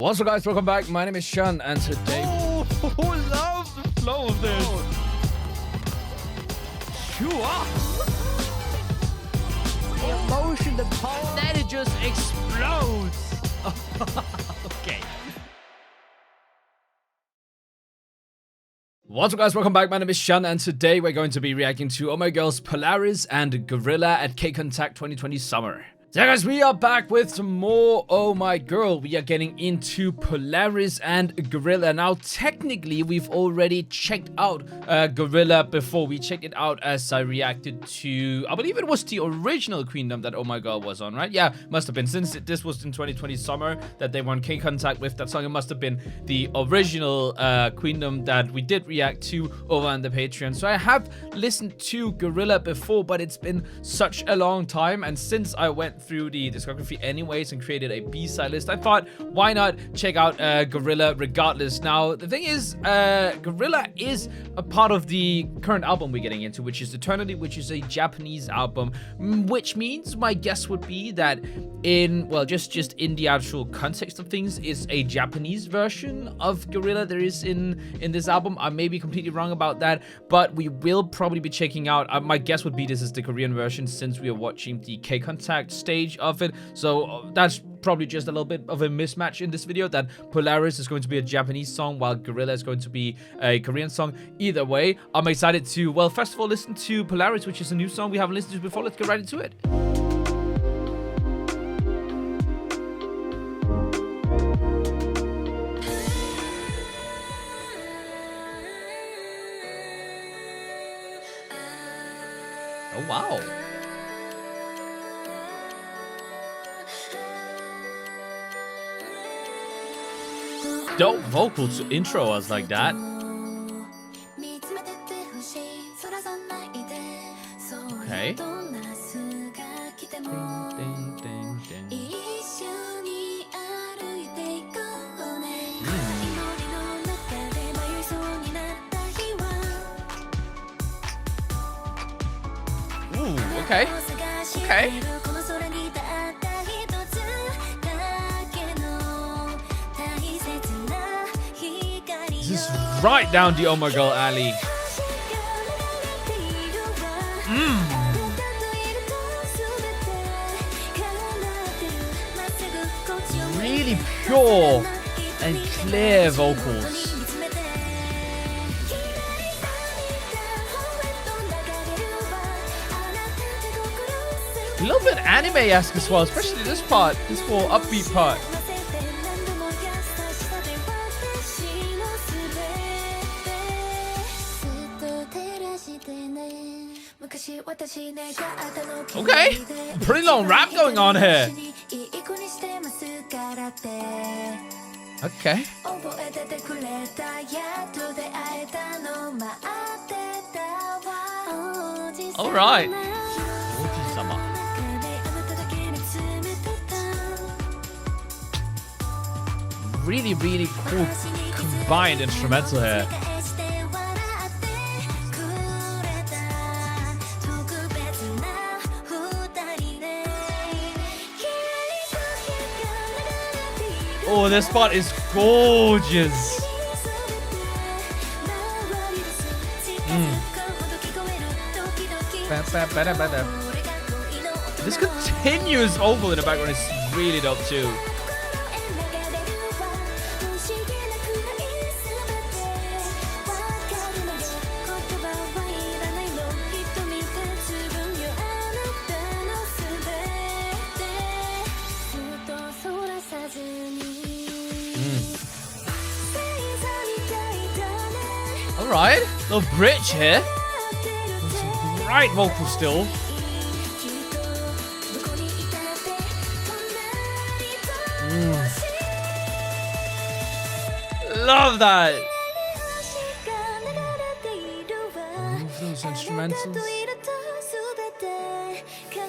What's up, guys? Welcome back. My name is Shun, and today... Who loves the flow of this? Sure. The emotion, the power, then it just explodes. Okay. What's up, guys? Welcome back. My name is Shun, and today we're going to be reacting to Omaygirl's Polaris and Guerilla at KCON TACT 2020 Summer. So guys, we are back with some more Oh My Girl. We are getting into Polaris and Guerilla. Now, technically, we've already checked out Guerilla before. We checked it out as I reacted to, I believe it was the original Queendom that Oh My Girl was on, right? Yeah, must have been. Since this was in 2020 summer that they won KCON TACT with that song, it must have been the original Queendom that we did react to over on the Patreon. So I have listened to Guerilla before, but it's been such a long time. And since I went through the discography anyways and created a B-side list, I thought, why not check out Guerilla regardless. Now, the thing is, Guerilla is a part of the current album we're getting into, which is Eternity, which is a Japanese album, which means my guess would be that in, well, just in the actual context of things, is a Japanese version of Guerilla there is in this album. I may be completely wrong about that, but we will probably be checking out, my guess would be this is the Korean version, since we are watching the KCON TACT stage of it. So that's probably just a little bit of a mismatch in this video, that Polaris is going to be a Japanese song while Guerilla is going to be a Korean song. Either way, I'm excited to, well, first of all, listen to Polaris, which is a new song we haven't listened to before. Let's get right into it. Oh, wow. Dope vocals to intro us like that. Okay. Ooh, okay. Okay. This is right down the Oh My Girl alley. Really pure and clear vocals. A little bit anime-esque as well, especially this part, this more upbeat part. Okay, pretty long rap going on here. Okay. All right. Really, really cool combined instrumental here. Oh, this spot is gorgeous. This continuous vocal in the background is really dope too. Alright, little bridge here. Some great vocals still. Love that. Move those instrumentals.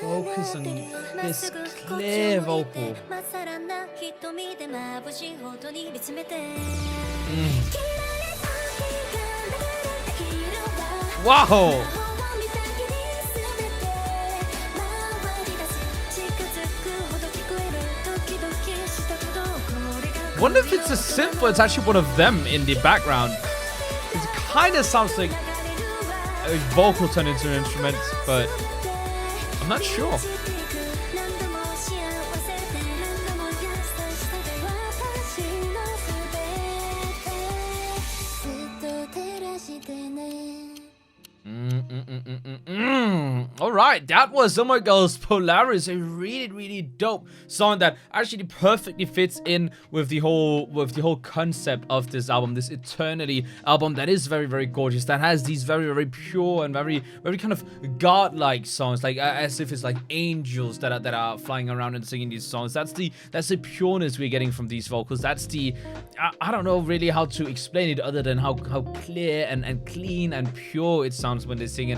Focus on this clear vocal. Wow! wonder if it's a synth or it's actually one of them in the background. It kind of sounds like a vocal turned into an instrument, but I'm not sure. All right, that was Girl's Polaris, a really dope song that actually perfectly fits in with the whole concept of this album, this Eternity album that is very gorgeous, that has these very pure and very kind of godlike songs, like as if it's like angels that are flying around and singing these songs. That's the pureness we're getting from these vocals. That's the I don't know really how to explain it other than how clear and clean and pure it sounds when they sing it.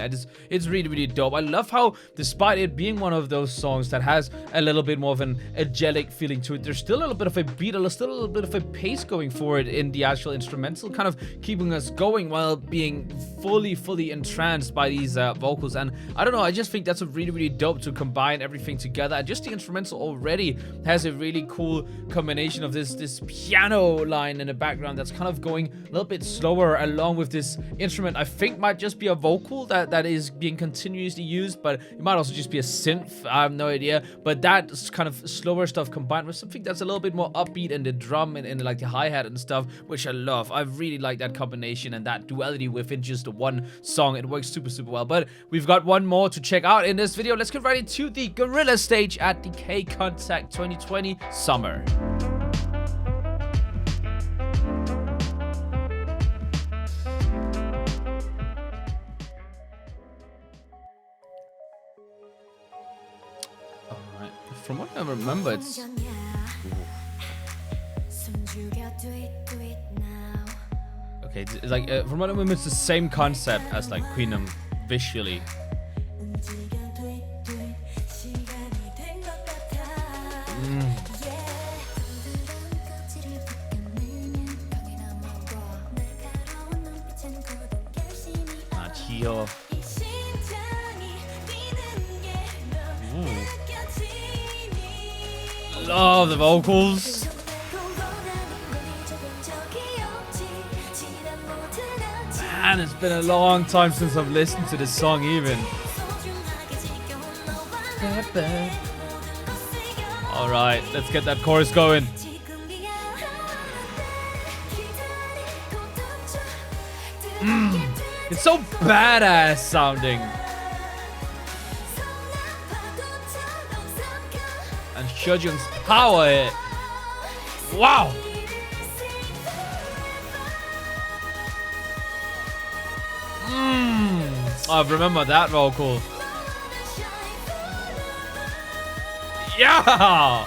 It's really dope. I love how, despite it being one of those songs that has a little bit more of an angelic feeling to it, there's still a little bit of a beat, still a little bit of a pace going for it in the actual instrumental, kind of keeping us going while being fully entranced by these vocals. And I don't know, I just think that's a really dope to combine everything together. And just the instrumental already has a really cool combination of this piano line in the background that's kind of going a little bit slower along with this instrument. I think might just be a vocal that is being continuously used, but it might also just be a synth. I have no idea. But that kind of slower stuff combined with something that's a little bit more upbeat in the drum and like the hi-hat and stuff, which I love. I really like that combination and that duality within just one song. It works super well. But we've got one more to check out in this video. Let's get right into the Guerilla stage at the KCON TACT 2020 Summer. From what I remember, it's... Okay, it's like, from what I remember, it's the same concept as like Queenum visually. Here. Love the vocals. Man, it's been a long time since I've listened to this song even. Alright, let's get that chorus going. It's so badass sounding. And Hyojung's power hit. Wow. I remember that vocal. Yeah.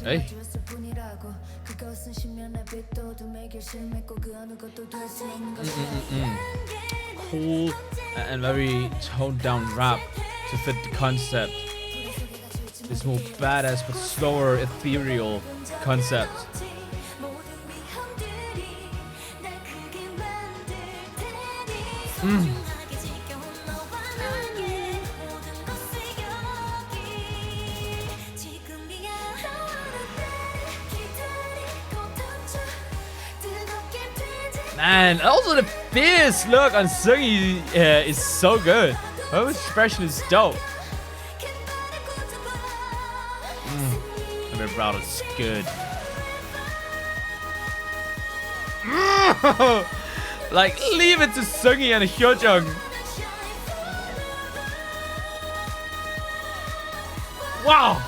Hey. Cool and very toned down rap to fit the concept. This more badass but slower, ethereal concept. Man, also the fierce look on Sungi is so good. Her expression is dope. And her brow is good. Like, leave it to Sungi and Hyojung. Wow.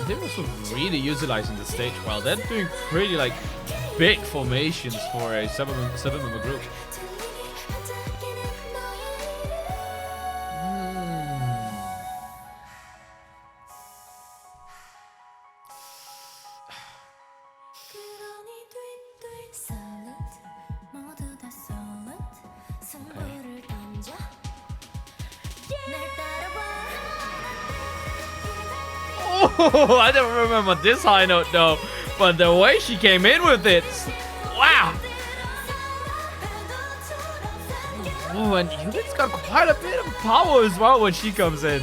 They're also really utilizing the stage well. They're doing pretty like big formations for a seven-member group. Oh, I don't remember this high note though. but the way she came in with it, wow. Oh, and Unit's got quite a bit of power as well when she comes in.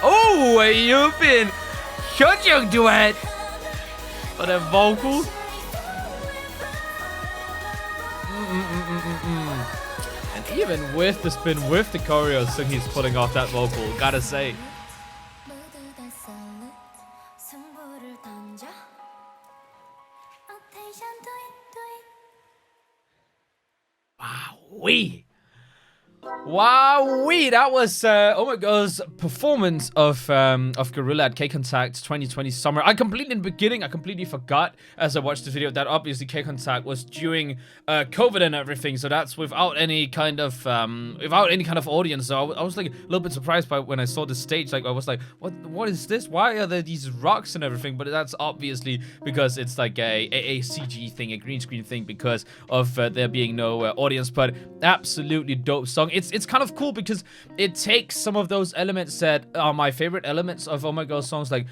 Oh, you've been Hyunjung duet. But the vocals. And even with the spin, with the choreo, Seunghee's pulling off that vocal, gotta say. Wowee, that was omaygirl's performance of Guerilla at KCON TACT 2020 summer. I completely forgot as I watched the video that obviously KCON TACT was during COVID and everything, so that's without any kind of audience. So I was like a little bit surprised by when I saw the stage. Like I was like, what is this? Why are there these rocks and everything? But that's obviously because it's like a CG thing, a green screen thing, because of there being no audience. But absolutely dope song. It's kind of cool because it takes some of those elements that are my favorite elements of omaygirl songs. Like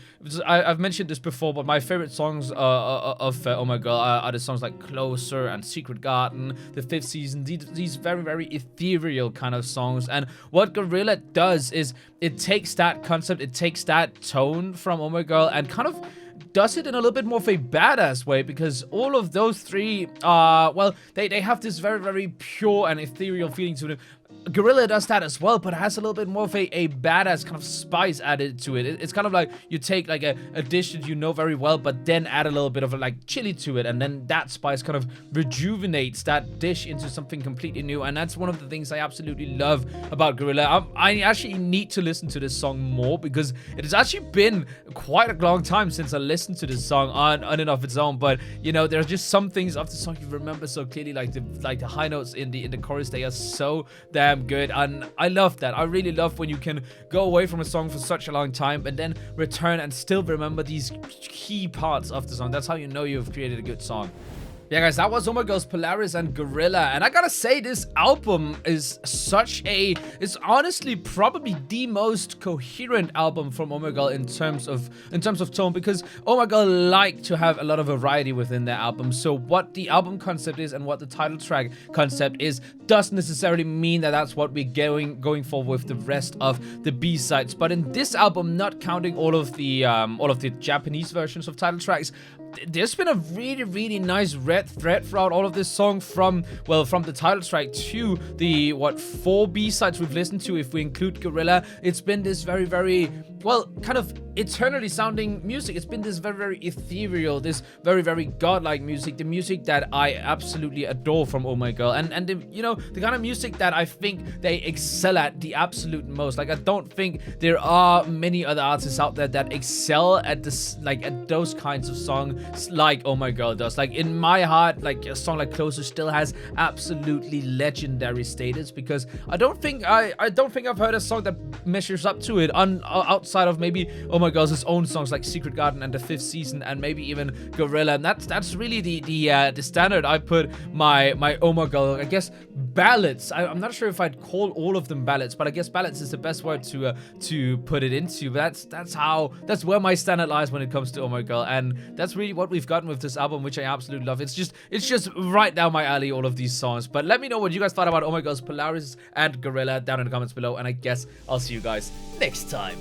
I've mentioned this before, but my favorite songs of omaygirl are the songs like Closer and Secret Garden, the 5th season. These very ethereal kind of songs. And what Guerilla does is it takes that concept, it takes that tone from omaygirl and kind of does it in a little bit more of a badass way, because all of those three well, they have this very pure and ethereal feeling to them. Guerilla does that as well, but it has a little bit more of a badass kind of spice added to it. It's kind of like you take like a dish that you know very well, but then add a little bit of like chili to it, and then that spice kind of rejuvenates that dish into something completely new. And that's one of the things I absolutely love about Guerilla. I actually need to listen to this song more, because it has actually been quite a long time since I listened to this song on and of its own. But you know, there's just some things of the song you remember so clearly, like the high notes in the chorus. They are so damn good, and I love that. I really love when you can go away from a song for such a long time and then return and still remember these key parts of the song. That's how you know you've created a good song. Yeah, guys, that was omaygirl's Polaris and Guerilla, and I gotta say, this album is it's honestly probably the most coherent album from omaygirl in terms of tone, because omaygirl like to have a lot of variety within their album. So what the album concept is and what the title track concept is doesn't necessarily mean that that's what we're going for with the rest of the B-sides. But in this album, not counting all of the Japanese versions of title tracks, there's been a really nice red thread throughout all of this song, from the title track to the 4 B-sides we've listened to if we include Guerilla. It's been this very well, kind of eternally sounding music. It's been this very ethereal, this very godlike music, the music that I absolutely adore from omaygirl, and the, you know, the kind of music that I think they excel at the absolute most. Like, I don't think there are many other artists out there that excel at this, like at those kinds of songs like omaygirl does. Like, in my heart, like a song like Closer still has absolutely legendary status, because I don't think I've heard a song that measures up to it outside of maybe omaygirl's own songs like Secret Garden and the 5th season, and maybe even Guerilla. And that's really the standard I put my omaygirl, I guess, ballads. I'm not sure if I'd call all of them ballads, but I guess ballads is the best word to put it into. But that's where my standard lies when it comes to omaygirl, and that's really what we've gotten with this album, which I absolutely love. It's just right down my alley, all of these songs. But let me know what you guys thought about omaygirl's Polaris and Guerilla down in the comments below, and I guess I'll see you guys next time.